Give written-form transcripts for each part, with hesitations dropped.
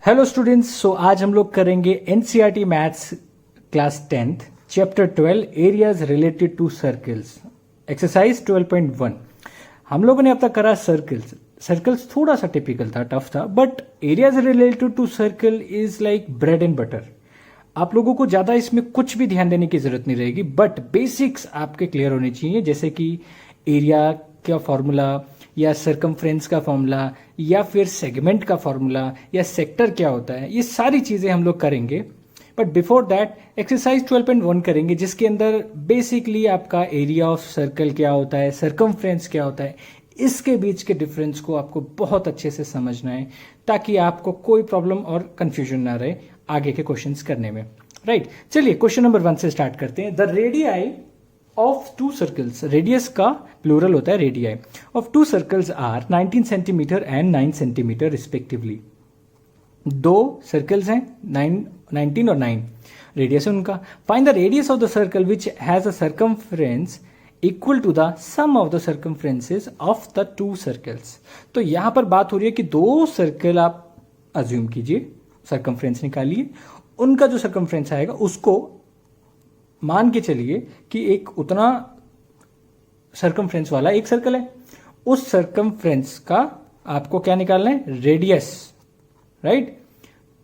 Hello students, सो आज हम लोग करेंगे NCERT maths class 10th chapter 12 areas related to circles exercise 12.1। हम लोगों ने अब तक करा सर्कल्स। सर्कल्स थोड़ा सा टिपिकल था, टफ था, but areas related to circle is like bread and butter. आप लोगों को ज़्यादा इसमें कुछ भी ध्यान देने की जरूरत नहीं रहेगी, बट बेसिक्स आपके क्लियर होने चाहिए, जैसे कि एरिया का फॉर्मूला या सरकमफ्रेंस का फॉर्मूला या फिर सेगमेंट का फॉर्मूला या सेक्टर क्या होता है, ये सारी चीज़ें हम लोग करेंगे। बट बिफोर दैट एक्सरसाइज 12.1 करेंगे, जिसके अंदर बेसिकली आपका एरिया ऑफ सर्कल क्या होता है, सरकमफ्रेंस क्या होता है, इसके बीच के डिफरेंस को आपको बहुत अच्छे से समझना है, ताकि आपको कोई प्रॉब्लम और कंफ्यूजन ना रहे आगे के क्वेश्चंस करने में। राइट, चलिए क्वेश्चन नंबर 1 से स्टार्ट करते हैं। The radii of two circles, radius का प्लूरल होता है radii, of two circles are 19 centimetre and 9 centimetre respectively. दो सर्कल्स हैं, 19 और 9 रेडियस है उनका। Find the radius of the circle which has a circumference equal to the sum of the circumferences of the two circles. तो यहां पर बात हो रही है कि दो सर्कल आप अज्यूम कीजिए, सर्कमफ्रेंस निकालिए, उनका जो सर्कमफ्रेंस आएगा उसको मान के चलिए कि एक उतना सर्कमफ्रेंस वाला एक सर्कल है, उस सर्कमफ्रेंस का आपको क्या निकालना है, रेडियस। राइट,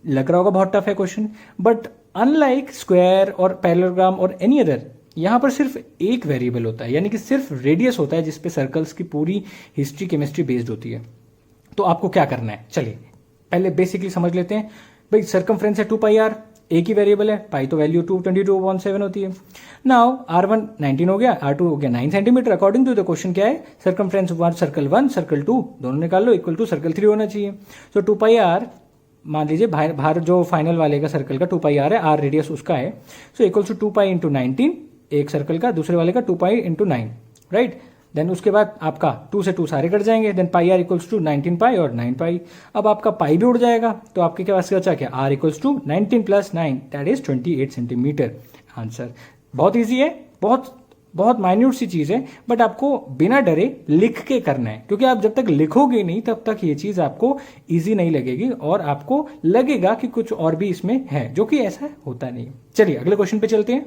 लग रहा होगा बहुत टफ है क्वेश्चन, बट अनलाइक स्क्वायर और पैरेललोग्राम और एनी अदर, यहां पर सिर्फ एक वेरिएबल होता है, यानी कि सिर्फ रेडियस होता है, जिसपे सर्कल्स की पूरी हिस्ट्री केमिस्ट्री बेस्ड होती है। तो आपको क्या करना है, चलिए पहले बेसिकली समझ लेते हैं। भाई सर्कमफ्रेंस है 2πr, एक ही वेरिएबल है, पाई तो वैल्यू 222/7 होती है। नाउ r1 19 हो गया, r2 हो गया 9 centimetre. According to the question क्या है, सर्कमफ्रेंस सर्कल 1 सर्कल 2 दोनों निकाल लो, इक्वल टू सर्कल 3 होना चाहिए। तो 2πr मान लीजिए बाहर जो फाइनल वाले का सर्कल का 2πr है, r रेडियस उसका है, सो इक्वल टू 2π इंटू 19 एक सर्कल का, दूसरे वाले का 2π इंटू 9। राइट, देन उसके बाद आपका 2 से 2 सारे कट जाएंगे, then pi r equals to 19π और 9π। अब आपका पाई भी उड़ जाएगा, तो आपके क्या पास बचा क्या, r equals to 19 plus 9 that is 28 centimetre. Answer बहुत ईजी है, बहुत बहुत माइन्यूट सी चीज है, बट आपको बिना डरे लिख के करना है, क्योंकि आप जब तक लिखोगे नहीं तब तक ये चीज आपको इजी नहीं लगेगी और आपको लगेगा कि कुछ और भी इसमें है, जो कि ऐसा होता नहीं। चलिए अगले क्वेश्चन पे चलते हैं।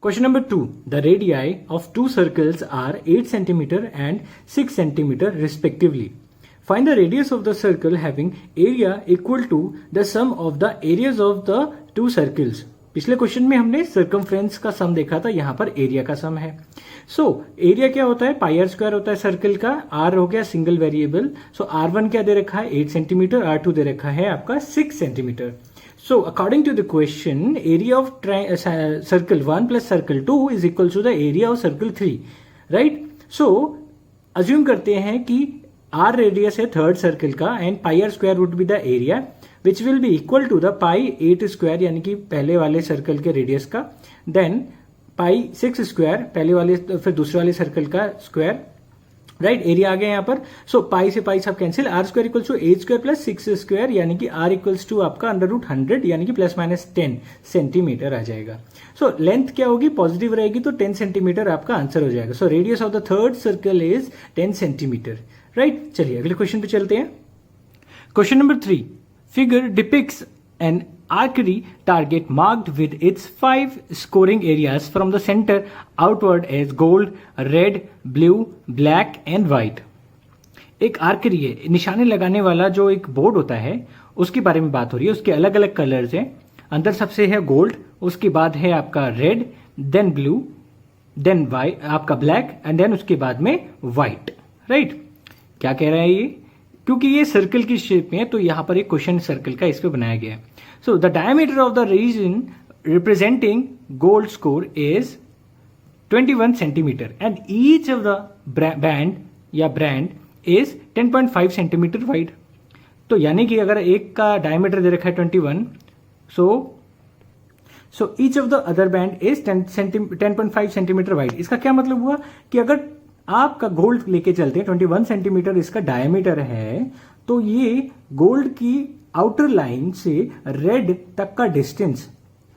Question number 2. The radii of two circles are 8 centimeter and 6 centimeter respectively. Find the radius of the circle having area equal to the sum of the areas of the two circles. पिछले question में हमने circumference का सम देखा था, यहां पर area का सम है। सो एरिया क्या होता है, पाई आर स्क्वायर होता है सर्कल का, आर हो गया सिंगल वेरिएबल, सो r1 क्या दे रखा है 8 सेंटीमीटर, r2 दे रखा है आपका 6 centimetre. So according to the question, area of circle 1 plus circle 2 is equal to the area of circle 3, right? So assume करते हैं कि r radius है थर्ड सर्कल का and pi r square would be the area which will be equal to the pi 8 square यानी कि पहले वाले circle के रेडियस का, then pi 6 square पहले वाले फिर दूसरे वाले सर्कल का स्क्वायर। राइट, एरिया आ गया यहाँ पर। सो पाई से पाई सब cancel, r square equals to 8 square plus 6 square यानी कि आर इक्वल्स टू आपका √100 यानी कि प्लस माइनस 10 सेंटीमीटर आ जाएगा। सो लेंथ क्या होगी, पॉजिटिव रहेगी, तो 10 सेंटीमीटर आपका आंसर हो जाएगा। So radius of the third circle is 10 centimetre. Right, चलिए अगले क्वेश्चन पे चलते हैं। Question number 3, figure depicts an archery target marked with its 5 scoring areas from the center outward as gold, red, blue, black and white. एक आर्करी है, निशाने लगाने वाला जो एक बोर्ड होता है उसके बारे में बात हो रही है। उसके अलग अलग कलर्स हैं, अंदर सबसे है गोल्ड, उसके बाद है आपका red, then blue, then white आपका ब्लैक एंड देन उसके बाद में व्हाइट। राइट, क्या कह रहा है ये, क्योंकि ये सर्कल की शेप में है तो यहां पर एक क्वेश्चन सर्कल का इस पे बनाया गया है। So the diameter of the region representing gold score is 21 centimetre and each of the band या ब्रांड इज 10.5 सेंटीमीटर वाइड। तो यानी कि अगर एक का डायमीटर दे रखा है 21, so each of the other band is 10.5 centimetre wide. इसका क्या मतलब हुआ कि अगर आपका गोल्ड लेके चलते हैं 21 सेंटीमीटर इसका डायमीटर है, तो ये गोल्ड की आउटर लाइन से रेड तक का डिस्टेंस,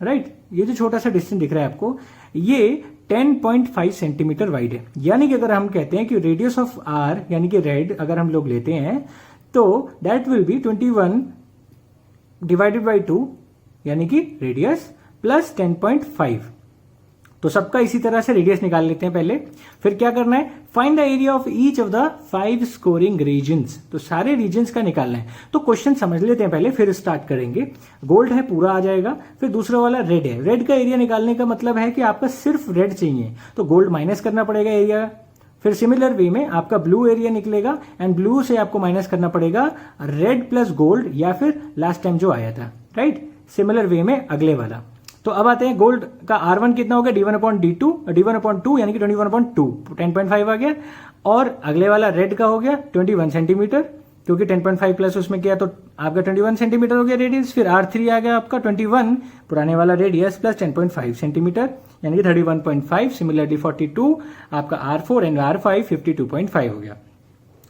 राइट, ये जो छोटा सा डिस्टेंस दिख रहा है आपको, ये 10.5 सेंटीमीटर वाइड है। यानी कि अगर हम कहते हैं कि रेडियस ऑफ आर यानी कि रेड अगर हम लोग लेते हैं तो that will be 21 divided by 2 यानी कि रेडियस प्लस 10.5। तो सबका इसी तरह से रेडियस निकाल लेते हैं पहले। फिर क्या करना है, find the area of each of the 5 scoring regions. तो सारे रीजन्स का निकालना है। तो क्वेश्चन समझ लेते हैं पहले, फिर स्टार्ट करेंगे। गोल्ड है पूरा आ जाएगा, फिर दूसरा वाला रेड है। रेड का एरिया निकालने का मतलब है कि आपका सिर्फ रेड चाहिए, तो गोल्ड माइनस करना पड़ेगा एरिया। फिर सिमिलर वे में आपका ब्लू एरिया निकलेगा एंड ब्लू से आपको माइनस करना पड़ेगा रेड प्लस गोल्ड या फिर लास्ट टाइम जो आया था, राइट। सिमिलर वे में अगले वाला। तो अब आते हैं गोल्ड का R1 कितना हो गया, D1/D2, D1/2 यानी कि 21/2, 10.5 आ गया। और अगले वाला रेड का हो गया 21 सेंटीमीटर, क्योंकि 10.5 प्लस उसमें किया तो आपका 21 सेंटीमीटर हो गया रेडियस। फिर R3 आ गया आपका 21, पुराने वाला रेडियस प्लस 10.5 सेंटीमीटर यानी कि 31.5। सिमिलरली 42 आपका R4 एंड R5 52.5 हो गया।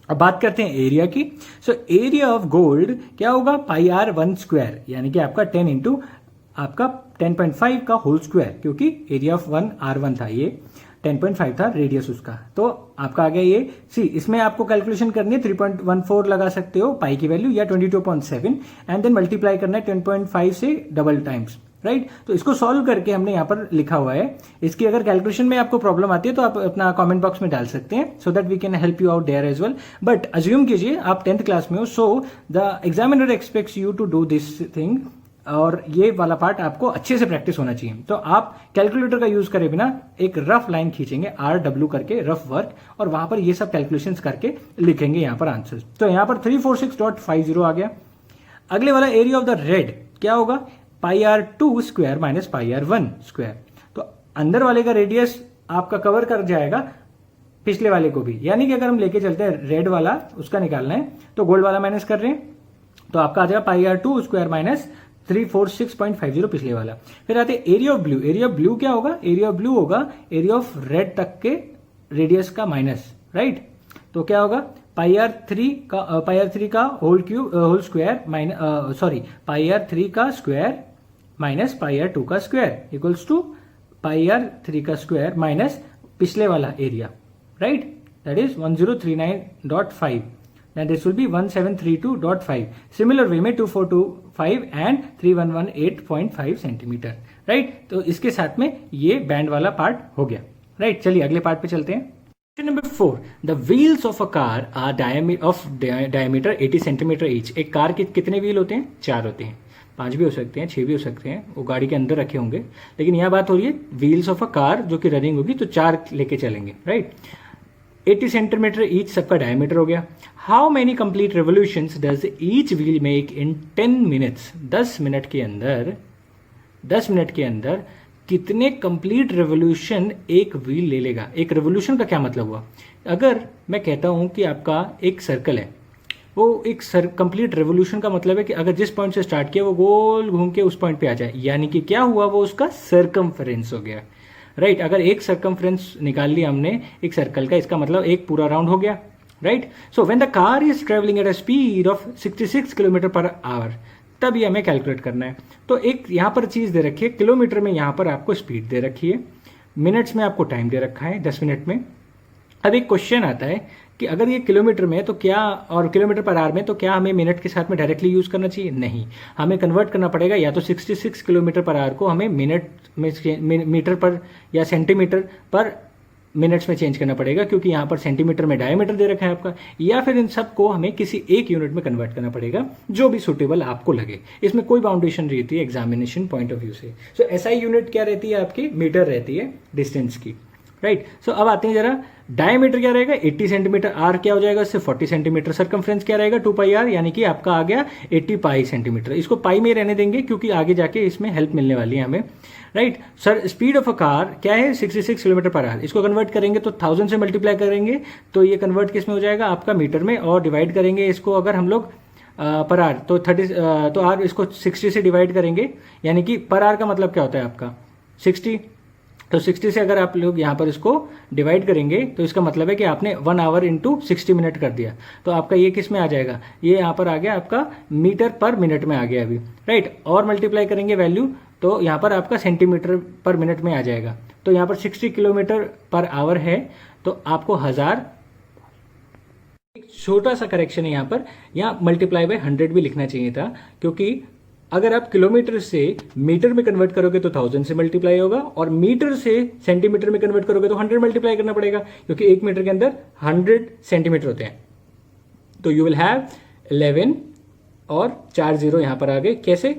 अब बात करते हैं एरिया की। सो एरिया ऑफ गोल्ड क्या होगा, πr1 स्क्वायर यानी कि आपका 10 इंटू आपका 10.5 का होल स्क्वायर, क्योंकि एरिया ऑफ R1 था, ये 10.5 था रेडियस उसका। तो आपका आ गया ये सी। इसमें आपको कैलकुलेशन करनी है, 3.14 लगा सकते हो पाई की वैल्यू या 22.7 एंड देन मल्टीप्लाई करना है 10.5 से डबल टाइम्स, राइट। तो इसको सॉल्व करके हमने यहाँ पर लिखा हुआ है। इसकी अगर कैलकुलेशन में आपको प्रॉब्लम आती है तो आप अपना कमेंट बॉक्स में डाल सकते हैं, so that we can help you out there as well. But assume कीजिए आप 10th क्लास में हो, so the examiner expects you to do this thing, और ये वाला पार्ट आपको अच्छे से प्रैक्टिस होना चाहिए। तो आप कैलकुलेटर का यूज करे बिना एक रफ लाइन खींचेंगे RW करके, रफ वर्क, और वहां पर ये सब कैलकुलेशंस करके लिखेंगे यहाँ पर आंसर। तो यहाँ पर 346.50 आ गया। अगले वाला एरिया ऑफ द रेड क्या होगा, πr2 square minus πr1 square. तो अंदर वाले का रेडियस आपका कवर कर जाएगा पिछले वाले को भी, यानी कि अगर हम लेके चलते हैं रेड वाला, उसका निकालना है तो गोल्ड वाला माइनस कर रहे हैं, तो आपका आ जाएगा πr2 स्क्वायर माइनस 346.50 पिछले वाला। फिर आते area of blue. Area of blue क्या होगा, एरिया ऑफ ब्लू होगा एरिया ऑफ रेड तक के रेडियस का माइनस, राइट। तो क्या होगा, πr3 का होल स्क्वायर माइनस πr3 का स्क्वायर माइनस πr2 का स्क्वायर इक्वल्स टू πr3 का स्क्वायर माइनस पिछले वाला area, right, that is 1039.5 and this will be 1732.5. Similar way में 2425 and 3118.5 सेंटीमीटर, राइट। तो इसके साथ में ये बैंड वाला पार्ट हो गया, राइट। चलिए अगले पार्ट पे चलते हैं। Question number 4, the wheels of a car are diameter 80 centimetre each. एक कार के कितने व्हील होते हैं, 4 होते हैं। 5 भी हो सकते हैं, 6 भी हो सकते हैं, वो गाड़ी के अंदर रखे होंगे, लेकिन यहाँ बात हो रही है व्हील्स ऑफ अ कार जो कि रनिंग होगी, तो 4 लेके चलेंगे, राइट। 80 सेंटीमीटर ईच सबका डायमीटर हो गया। How many complete revolutions does each wheel make in 10 minutes. 10 minute के अंदर कितने कंप्लीट रेवोल्यूशन एक व्हील ले लेगा। एक रेवोल्यूशन का क्या मतलब हुआ, अगर मैं कहता हूं कि आपका एक सर्कल है, वो एक कंप्लीट रेवोल्यूशन का मतलब है कि अगर जिस पॉइंट से स्टार्ट किया वो गोल घूम के उस पॉइंट पे आ जाए, यानी कि क्या हुआ, वो उसका सर्कमफरेंस हो गया, राइट। अगर एक सर्कमफ्रेंस निकाल लिया हमने एक सर्कल का, इसका मतलब एक पूरा राउंड हो गया, right. So when the car is travelling at a speed of 66 kilometre per hour, तब ये हमें कैलकुलेट करना है। तो एक यहाँ पर चीज दे रखी है, किलोमीटर में यहाँ पर आपको स्पीड दे रखी है, मिनट्स में आपको टाइम दे रखा है 10 मिनट में। अब एक क्वेश्चन आता है कि अगर ये किलोमीटर में तो क्या, और किलोमीटर पर आवर में, तो क्या हमें मिनट के साथ में डायरेक्टली यूज करना चाहिए, नहीं, हमें कन्वर्ट करना पड़ेगा। या तो 66 किलोमीटर पर आवर को हमें मिनट में, मीटर पर या सेंटीमीटर पर मिनट्स में चेंज करना पड़ेगा, क्योंकि यहाँ पर सेंटीमीटर में डायमीटर दे रखा है आपका, या फिर इन सब को हमें किसी एक यूनिट में कन्वर्ट करना पड़ेगा, जो भी सुटेबल आपको लगे। इसमें कोई बाउंडेशन रहती है एग्जामिनेशन पॉइंट ऑफ व्यू से। सो एसआई यूनिट क्या रहती है आपकी, मीटर रहती है डिस्टेंस की, राइट। सो अब आते हैं जरा, डायमीटर क्या रहेगा 80 सेंटीमीटर, आर क्या हो जाएगा इससे 40 सेंटीमीटर, सर्कमफ्रेंस क्या रहेगा 2πr, यानी कि आपका आ गया 80 पाई सेंटीमीटर। इसको पाई में रहने देंगे क्योंकि आगे जाके इसमें हेल्प मिलने वाली है हमें, right. Sir speed of a car क्या है 66 किलोमीटर पर आवर, इसको कन्वर्ट करेंगे तो 1000 से मल्टीप्लाई करेंगे तो ये कन्वर्ट किस में हो जाएगा आपका मीटर में, और डिवाइड करेंगे इसको अगर हम लोग पर आर तो 30 तो आर इसको 60 से डिवाइड करेंगे, यानी कि पर आर का मतलब क्या होता है आपका 60, तो 60 से अगर आप लोग यहाँ पर इसको डिवाइड करेंगे तो इसका मतलब है कि आपने 1 आवर इंटू 60 मिनट कर दिया, तो आपका ये किस में आ जाएगा, ये यहाँ पर आ गया आपका मीटर पर मिनट में आ गया अभी, राइट। और मल्टीप्लाई करेंगे वैल्यू तो यहाँ पर आपका सेंटीमीटर पर मिनट में आ जाएगा। तो यहाँ पर 60 किलोमीटर पर आवर है, तो आपको 1000, एक छोटा सा करेक्शन है यहाँ पर, यहाँ मल्टीप्लाई बाय 100 भी लिखना चाहिए था, क्योंकि अगर आप किलोमीटर से मीटर में कन्वर्ट करोगे तो 1000 से मल्टीप्लाई होगा, और मीटर से सेंटीमीटर में कन्वर्ट करोगे तो 100 मल्टीप्लाई करना पड़ेगा, क्योंकि 1 मीटर के अंदर 100 सेंटीमीटर होते हैं। तो यू विल हैव 11 और 4 जीरो यहाँ पर आ गए। कैसे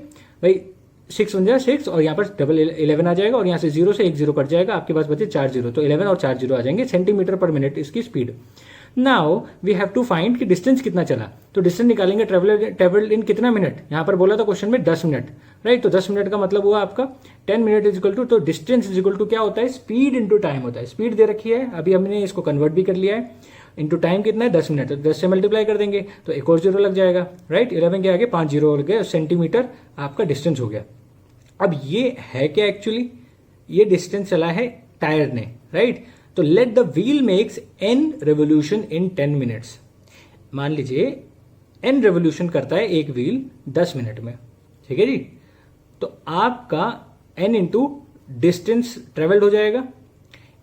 भाई, 6 1 6 और यहाँ पर डबल 11 आ जाएगा, और यहाँ से 0 से 1 जीरो कट जाएगा, आपके पास बचे 4 जीरो। तो 11 और 4 जीरो आ जाएंगे सेंटीमीटर पर मिनट इसकी स्पीड। Now we have to find कि डिस्टेंस कितना चला, तो डिस्टेंस निकालेंगे ट्रेवल इन कितना मिनट, यहाँ पर बोला था क्वेश्चन में 10 मिनट, राइट। तो 10 मिनट का मतलब हुआ आपका 10 मिनट इज इक्वल टू, तो डिस्टेंस इज इक्वल टू क्या होता है, स्पीड इंटू टाइम होता है। स्पीड दे रखी है, अभी हमने इसको कन्वर्ट भी कर लिया है, इंटू टाइम कितना है 10 मिनट, तो 10 से मल्टीप्लाई कर देंगे तो एक और जीरो लग जाएगा, राइट। 11 के आगे 5 जीरो और गए, सेंटीमीटर आपका डिस्टेंस हो गया। अब ये है क्या एक्चुअली, ये डिस्टेंस चला है टायर ने, राइट। तो let the wheel makes n revolution in 10 minutes. मान लीजिए n रेवोल्यूशन करता है एक व्हील 10 मिनट में, ठीक है जी। तो आपका n इंटू डिस्टेंस ट्रेवल्ड हो जाएगा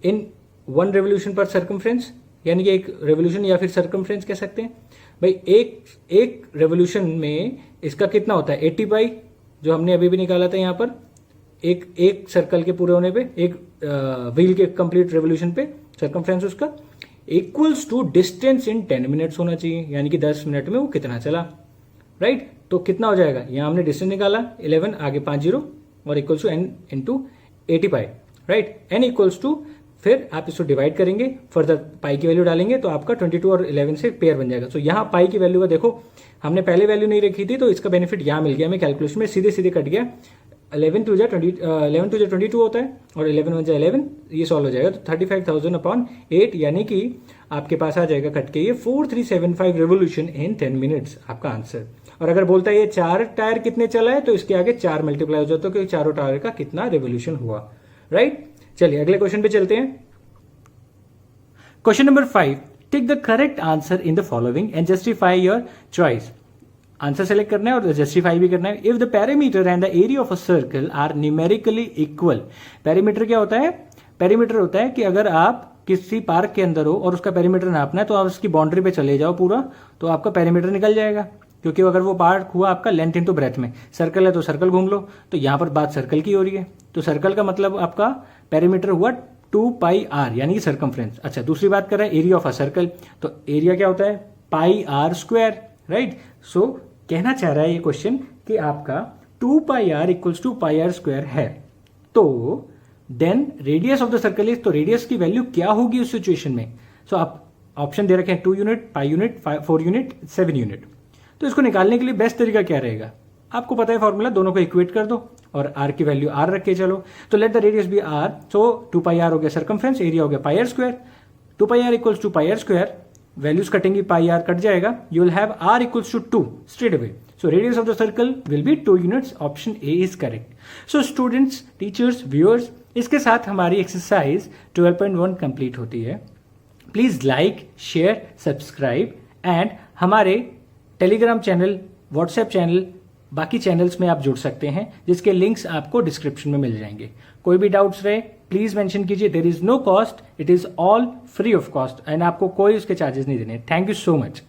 इन 1 रेवोल्यूशन पर सर्कमफ्रेंस, यानी कि एक रेवोल्यूशन या फिर सर्कमफ्रेंस कह सकते हैं। भाई एक रेवोल्यूशन में इसका कितना होता है 80 पाई, जो हमने अभी भी निकाला था यहाँ पर, एक सर्कल के पूरे होने पे, एक व्हील के कंप्लीट रेवोल्यूशन पे सर्कमफ्रेंस उसका equals to distance in 10 minutes होना चाहिए, यानी कि 10 मिनट में वो कितना चला, राइट। तो कितना हो जाएगा, यहाँ हमने डिस्टेंस निकाला 11, आगे 5 जीरो और equals to n into 80 pi, right. n equals to, फिर आप इसको डिवाइड करेंगे, फर्दर पाई की वैल्यू डालेंगे तो आपका 22 और 11 से पेयर बन जाएगा। तो यहाँ पाई की वैल्यू का देखो, हमने पहले वैल्यू नहीं रखी थी, तो इसका बेनिफिट यहाँ मिल गया हमें कैलकुलेशन में, सीधे सीधे कट गया। 11 टू जा 22 होता है और 11 1 जा 11, ये सॉल्व हो जाएगा। तो 35,000/8, यानी कि आपके पास आ जाएगा कट के ये 4375 रेवोल्यूशन इन 10 मिनट्स, आपका आंसर। और अगर बोलता है ये 4 टायर कितने चला है, तो इसके आगे 4 मल्टीप्लाई हो जाता है, क्योंकि चारों टायर का कितना रेवोल्यूशन हुआ, राइट। चलिए अगले क्वेश्चन पे चलते हैं। Question number 5, take the correct answer in the following and justify your choice. Answer select करना है और जस्टिफाई भी करना है। If the perimeter and the area of a circle are numerically equal. Perimeter क्या होता है, पेरीमीटर होता है कि अगर आप किसी पार्क के अंदर हो और उसका पेरीमीटर नापना है, तो आप उसकी बाउंड्री पे चले जाओ पूरा, तो आपका पेरीमीटर निकल जाएगा, क्योंकि अगर वो पार्क हुआ आपका लेंथ इंटू ब्रेथ में। सर्कल है तो सर्कल घूम लो, तो यहाँ पर बात सर्कल की हो रही है, तो सर्कल का मतलब आपका पेरीमीटर हुआ 2πr, यानी कि सर्कमफ्रेंस। अच्छा, दूसरी बात कर रहा है एरिया ऑफ अ सर्कल, तो एरिया क्या होता है πr², राइट। सो कहना चाह रहा है ये क्वेश्चन कि आपका 2πr इक्वल्स टू πr² है, तो then radius of the circle is, तो रेडियस की वैल्यू क्या होगी उस सिचुएशन में। सो आप ऑप्शन दे रखे हैं 2 यूनिट, 5 यूनिट, 4 यूनिट, 7 यूनिट। तो इसको निकालने के लिए बेस्ट तरीका क्या रहेगा, आपको पता है फॉर्मूला, दोनों को इक्वेट कर दो और r की वैल्यू r रख के चलो। तो let the radius be r, so 2πr हो गया सर्कमफ्रेंस, एरिया हो गया πr²। 2πr equals to πr², values कटेंगी, πr कट जाएगा, you will have r equals to 2 straight away. So radius of the circle will be 2 units, option A is correct. So students, teachers, viewers, इसके साथ हमारी exercise 12.1 complete होती है। Please like, share, subscribe and हमारे Telegram channel, WhatsApp channel, बाकी channels में आप जुड़ सकते हैं, जिसके लिंक्स आपको डिस्क्रिप्शन में मिल जाएंगे। कोई भी डाउट्स रहे प्लीज मेंशन कीजिए, there is no cost, it is all free of cost, and आपको कोई उसके चार्जेस नहीं देने। Thank you so much.